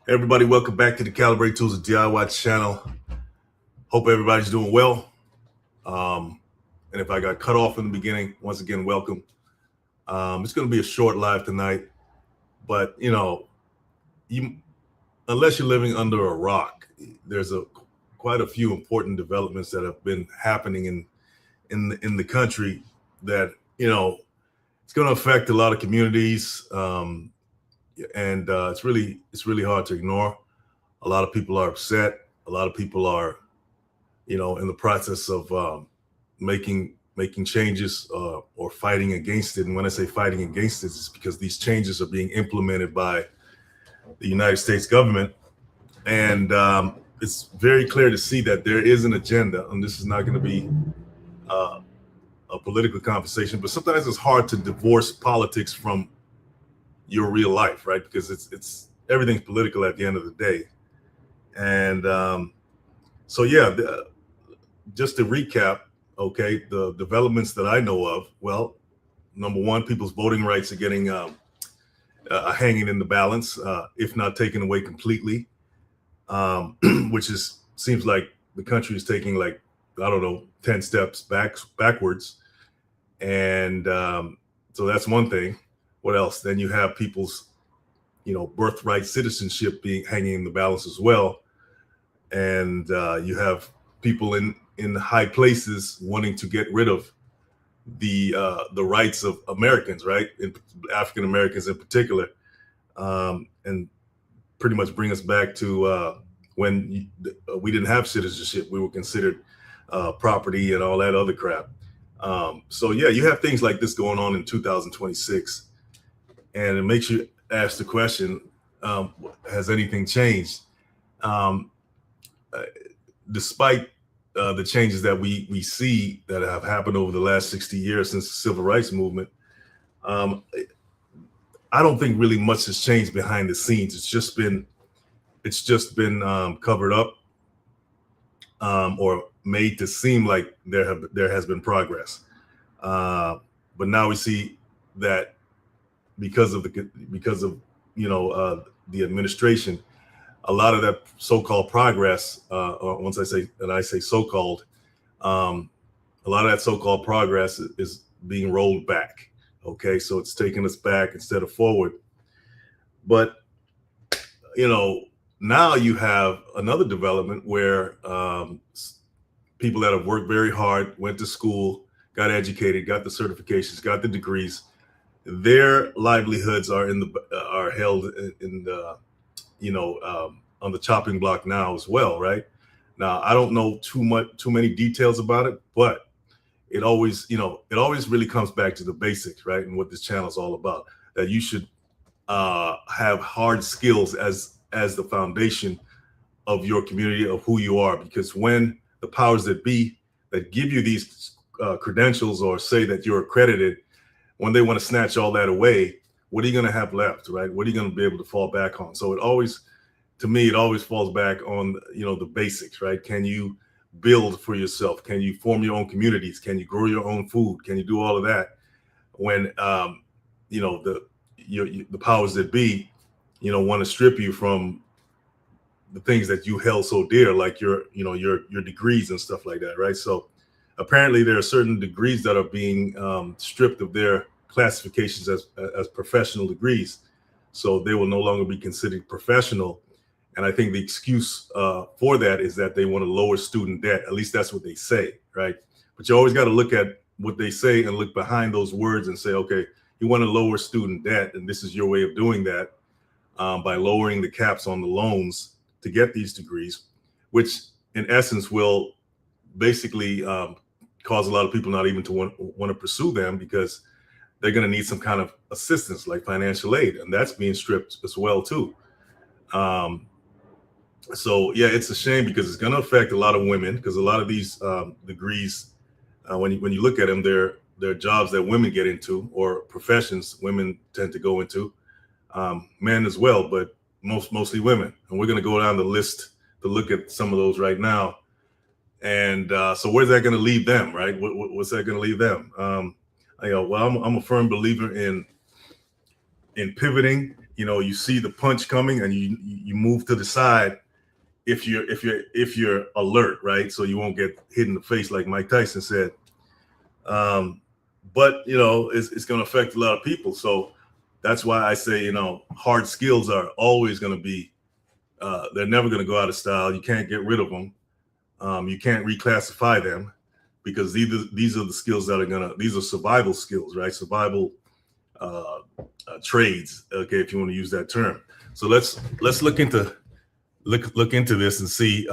Everybody, welcome back to the Calibrate Tools and DIY channel. Hope everybody's doing well. And if I got cut off in the beginning, once again, welcome. It's going to be a short live tonight, but you unless you're living under a rock, there's quite a few important developments that have been happening in the country that it's going to affect a lot of communities, and it's really hard to ignore. A lot of people are upset. A lot of people are in the process of making changes or fighting against it. And when I say fighting against it, it's because these changes are being implemented by the United States government, and it's very clear to see that there is an agenda. And this is not going to be uh, a political conversation, but sometimes it's hard to divorce politics from your real life, right? Because it's everything's political at the end of the day. And so yeah, just to recap, okay, the developments that I know of. Well, number one, people's voting rights are getting hanging in the balance, if not taken away completely, which is seems like the country is taking, like, I don't know, 10 steps backwards, and so that's one thing. What else? Then you have people's birthright citizenship being hanging in the balance as well, and you have people in high places wanting to get rid of the rights of Americans, right? African Americans in particular, and pretty much bring us back to when we didn't have citizenship. We were considered property and all that other crap. So yeah, you have things like this going on in 2026, and it makes you ask the question: has anything changed? Um, uh, Despite the changes that we see that have happened over the last 60 years since the civil rights movement, um, I don't think really much has changed behind the scenes. It's just been covered up, or made to seem like there has been progress. Uh, but now we see that because of the administration, a lot of that so-called progress, once I say so-called, um, a lot of that so-called progress is being rolled back. Okay, so it's taking us back instead of forward. But you know, now you have another development where people that have worked very hard, went to school, got educated, got the certifications, got the degrees, their livelihoods are held in the on the chopping block now as well, right? Now I don't know too many details about it, but it always really comes back to the basics, right? And what this channel is all about, that you should have hard skills as the foundation of your community, of who you are, because when the powers that be that give you these credentials or say that you're accredited, when they want to snatch all that away, what are you going to have left, right? What are you going to be able to fall back on? So to me, it always falls back on the basics, right? Can you build for yourself? Can you form your own communities? Can you grow your own food? Can you do all of that when the powers that be want to strip you from the things that you held so dear, like your degrees and stuff like that, right? So apparently there are certain degrees that are being stripped of their classifications as professional degrees, so they will no longer be considered professional. And I think the excuse for that is that they want to lower student debt. At least that's what they say, right? But you always got to look at what they say and look behind those words and say, okay, you want to lower student debt, and this is your way of doing that, by lowering the caps on the loans to get these degrees, which in essence will basically cause a lot of people not even to want to pursue them, because they're going to need some kind of assistance like financial aid, and that's being stripped as well too. Um, so yeah, it's a shame because it's going to affect a lot of women, because a lot of these degrees, when you look at them, they're jobs that women get into, or professions women tend to go into, men as well, but mostly women. And we're going to go down the list to look at some of those right now. And so where's that going to leave them, right? What's that going to leave them? Well, I'm a firm believer in pivoting you see the punch coming and you move to the side if you're alert, right? So you won't get hit in the face like Mike Tyson said. But it's going to affect a lot of people. So that's why I say, hard skills are always going to be, they're never going to go out of style. You can't get rid of them. You can't reclassify them, because these are the skills that these are survival skills, right? Survival trades, okay, if you want to use that term. So let's look into this and see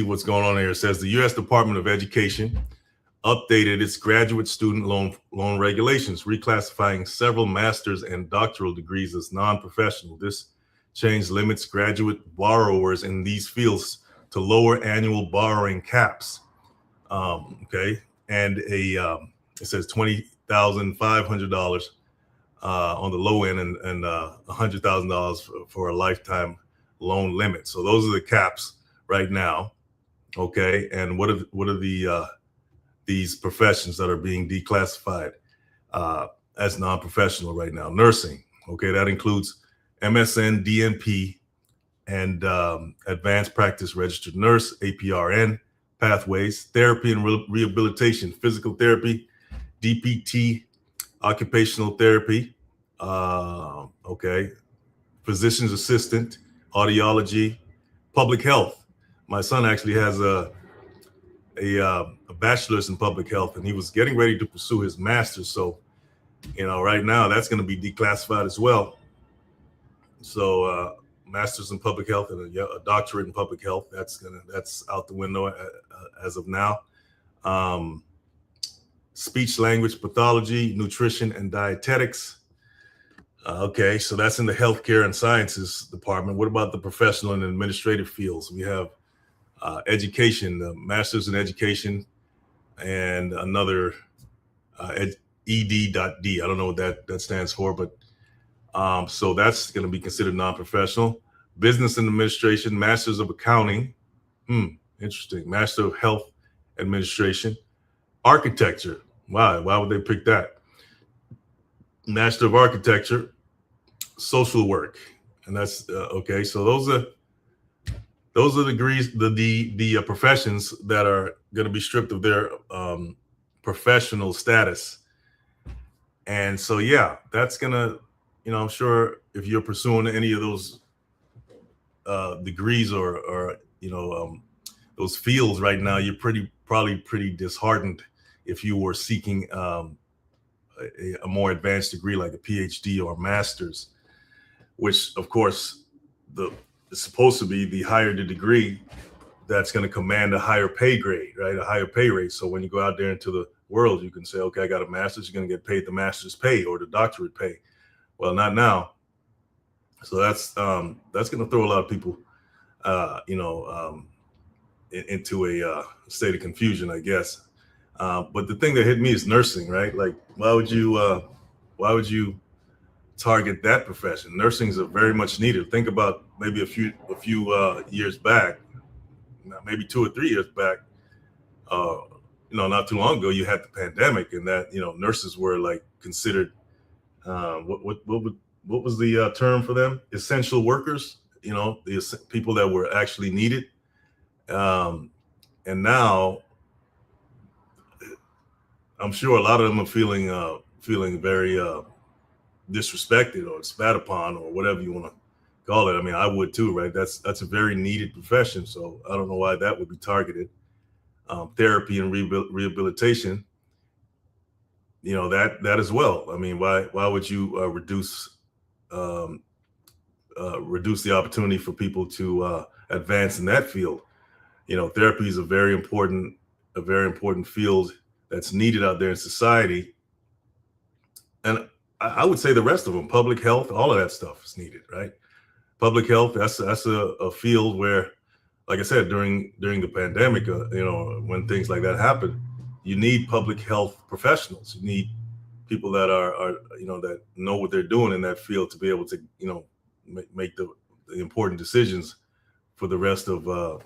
what's going on here. It says the U.S. Department of Education updated its graduate student loan regulations, reclassifying several master's and doctoral degrees as non-professional. This change limits graduate borrowers in these fields to lower annual borrowing caps. Okay, and it says $20,500 on the low end and $100,000 for a lifetime loan limit. So those are the caps right now. Okay, and what are these professions that are being declassified as non-professional right now? Nursing. Okay, that includes MSN, DNP, and advanced practice registered nurse, APRN pathways, therapy and rehabilitation, physical therapy, DPT, occupational therapy, okay, physician's assistant, audiology, public health. My son actually has a bachelor's in public health, and he was getting ready to pursue his master's. So, right now that's going to be declassified as well. So, master's in public health and a doctorate in public health, that's out the window as of now. Speech language pathology, nutrition and dietetics. Okay, so that's in the healthcare and sciences department. What about the professional and administrative fields? We have education, the master's in education, and another ED.D. I don't know what that stands for, but so that's going to be considered non-professional. Business and administration, master's of accounting. Interesting. Master of health administration. Architecture. Why would they pick that? Master of architecture. Social work. And that's okay. So those are degrees, the professions that are going to be stripped of their professional status. And so, yeah, that's going to, I'm sure if you're pursuing any of those degrees or those fields right now, you're probably pretty disheartened if you were seeking a more advanced degree like a PhD or a master's, which of course is supposed to be the higher the degree, that's going to command a higher pay grade, right? A higher pay rate. So when you go out there into the world, you can say, okay, I got a master's, you're going to get paid the master's pay or the doctorate pay. Well, not now. So that's going to throw a lot of people, into a state of confusion, I guess. But the thing that hit me is nursing, right? Like, why would you target that profession? Nursings are very much needed. Think about maybe a few years back, maybe 2 or 3 years back. Not too long ago, you had the pandemic, and that nurses were like considered. What was the term for them? Essential workers. The people that were actually needed. And now, I'm sure a lot of them are feeling very disrespected or spat upon or whatever you want to call it. I mean, I would too, right? That's a very needed profession. So I don't know why that would be targeted. Therapy and rehabilitation, that as well. I mean, why would you reduce the opportunity for people to advance in that field? Therapy is a very important field that's needed out there in society. And I would say the rest of them, public health, all of that stuff is needed, right? Public health, that's a field where, like I said, during the pandemic, when things like that happen, you need public health professionals. You need people that are that know what they're doing in that field to be able to, make the important decisions for the rest of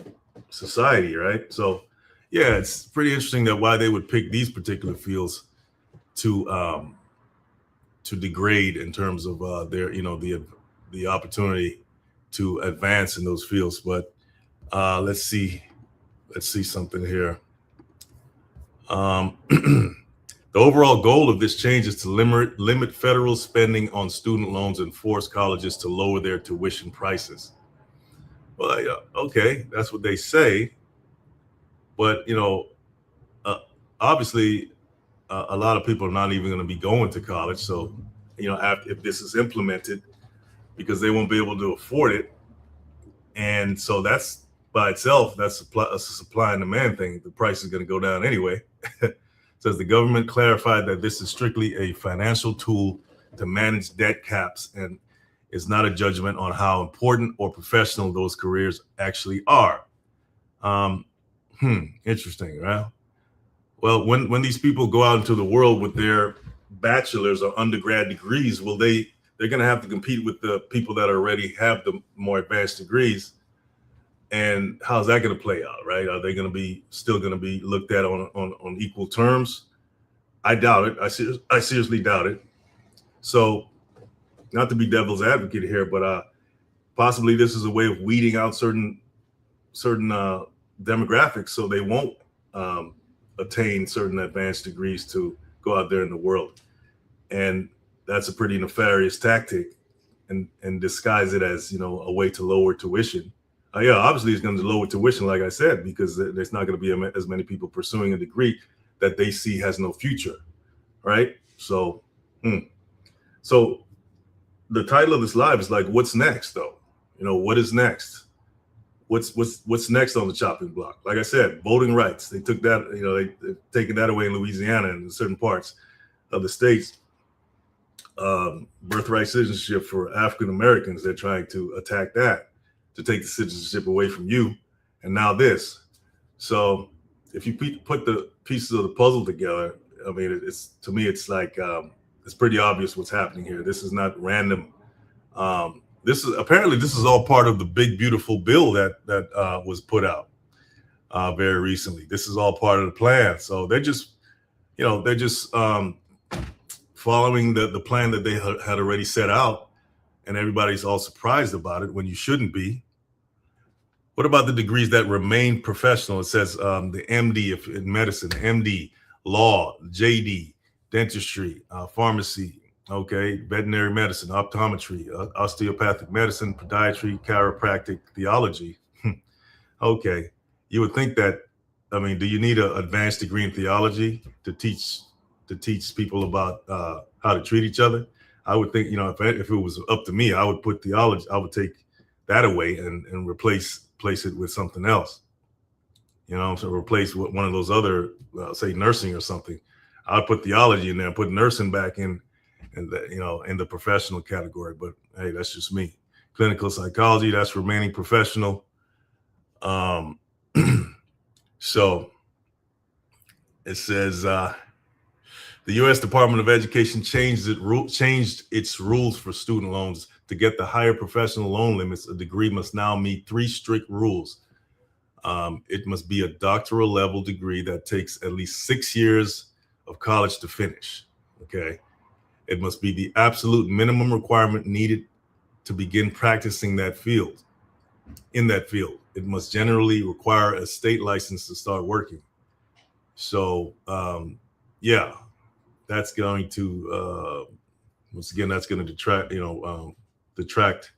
society, right? So, yeah, it's pretty interesting that why they would pick these particular fields to degrade in terms of their, the opportunity to advance in those fields. But let's see something here. The overall goal of this change is to limit federal spending on student loans and force colleges to lower their tuition prices. Well, okay, that's what they say, but obviously, a lot of people are not even going to be going to college. So, if this is implemented, because they won't be able to afford it, and so that's by itself, that's a supply and demand thing. The price is going to go down anyway. Says the government clarified that this is strictly a financial tool to manage debt caps and is not a judgment on how important or professional those careers actually are. Interesting, right? Well, when these people go out into the world with their bachelor's or undergrad degrees, they're going to have to compete with the people that already have the more advanced degrees. And how's that going to play out, right? Are they going to be still going to be looked at on equal terms? I doubt it. I seriously doubt it. So, not to be devil's advocate here, but possibly this is a way of weeding out certain demographics, so they won't attain certain advanced degrees to go out there in the world. And that's a pretty nefarious tactic, and disguise it as a way to lower tuition. Yeah, obviously it's going to lower tuition, like I said, because there's not going to be as many people pursuing a degree that they see has no future, right? So, so the title of this live is like, what's next, though? What is next? What's next on the chopping block? Like I said, voting rights. They took that, they've taken that away in Louisiana and in certain parts of the states. Birthright citizenship for African Americans. They're trying to attack that, to take the citizenship away from you. And now this. So if you put the pieces of the puzzle together, I mean, to me, it's like, it's pretty obvious what's happening here. This is not random. This is all part of the big, beautiful bill that was put out very recently. This is all part of the plan. So they're just following the plan that they had already set out, and everybody's all surprised about it when you shouldn't be. What about the degrees that remain professional? It says the MD in medicine, MD, law, JD, dentistry, pharmacy, okay, veterinary medicine, optometry, osteopathic medicine, podiatry, chiropractic, theology. Okay, you would think that, I mean, do you need an advanced degree in theology to teach people about how to treat each other? I would think, if it was up to me, I would put theology, I would take that away and replace it with something else. So replace one of those other, say nursing or something. I'd put theology in there and put nursing back in the professional category. But hey, that's just me. Clinical psychology, that's remaining professional. So it says the U.S. Department of Education changed its rules for student loans. To get the higher professional loan limits, a degree must now meet 3 strict rules. It must be a doctoral level degree that takes at least 6 years of college to finish. Okay. It must be the absolute minimum requirement needed to begin practicing in that field. It must generally require a state license to start working. So, yeah, that's going to, once again, that's going to detract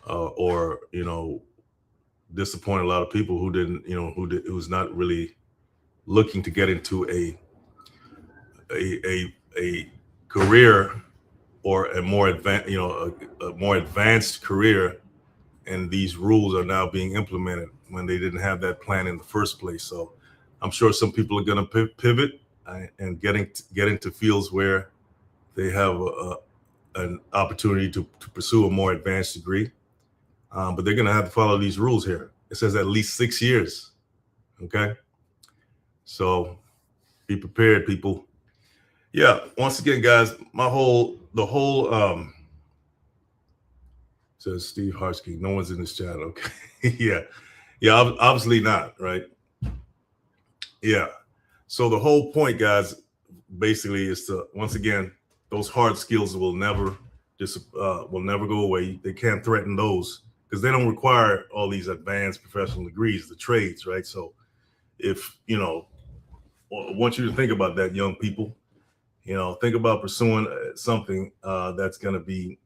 or, disappoint a lot of people who didn't, who's not really looking to get into a career or a more advanced, a more advanced career. And these rules are now being implemented when they didn't have that plan in the first place. So I'm sure some people are going to pivot and get into fields where they have an opportunity to pursue a more advanced degree. But they're going to have to follow these rules here. It says at least 6 years. Okay. So be prepared, people. Yeah. Once again, guys, the whole says Steve Harsky. No one's in this chat. Okay. Yeah. Obviously not. Right. Yeah. So the whole point, guys, basically is to, once again, those hard skills will never go away. They can't threaten those because they don't require all these advanced professional degrees, the trades, right? So if, I want you to think about that, young people. Think about pursuing something that's going to be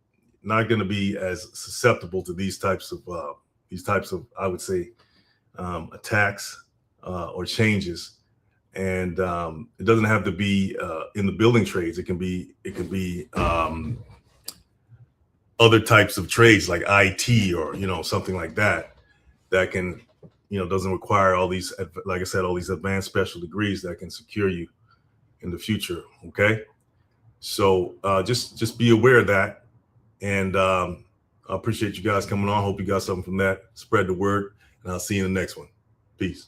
not going to be as susceptible to these types of I would say attacks or changes. And it doesn't have to be in the building trades. It can be other types of trades like IT or something like that can doesn't require all these, like I said, all these advanced special degrees that can secure you in the future. Okay, so just be aware of that, and I appreciate you guys coming on. Hope you got something from that. Spread the word, and I'll see you in the next one. Peace.